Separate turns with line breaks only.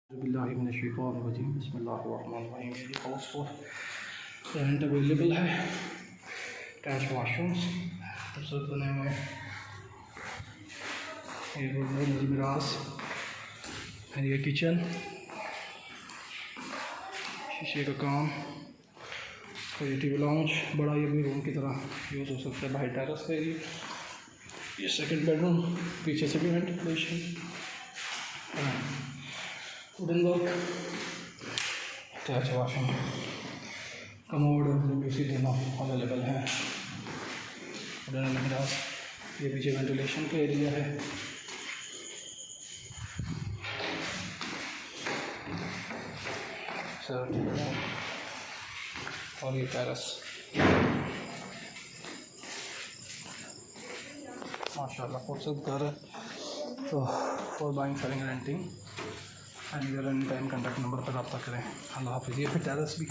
बिस्मिल्लाहिर्रहमानिर्रहीम। House for rent available है। Attach washrooms खूबसूरत बने हुए हैं। ये मिराज, ये किचन, शीशे का काम, क्रिएटिव लाउंज, बड़ा ये भी रूम की तरह यूज़ हो सकता है। बाहर टेरेस का एरिया, ये सेकंड बेडरूम, पीछे से भी ventilation, wooden work, attach washroom, commode, WC दोनों अवेलेबल हैं। ये पीछे वेंटिलेशन का एरिया है। और ये टेरेस, माशाल्लाह खूबसूरत घर है। तो for buying, selling, renting and any time contact number पर रब्ता करें। अल्लाह हाफिज़। ये फिर टेरेस भी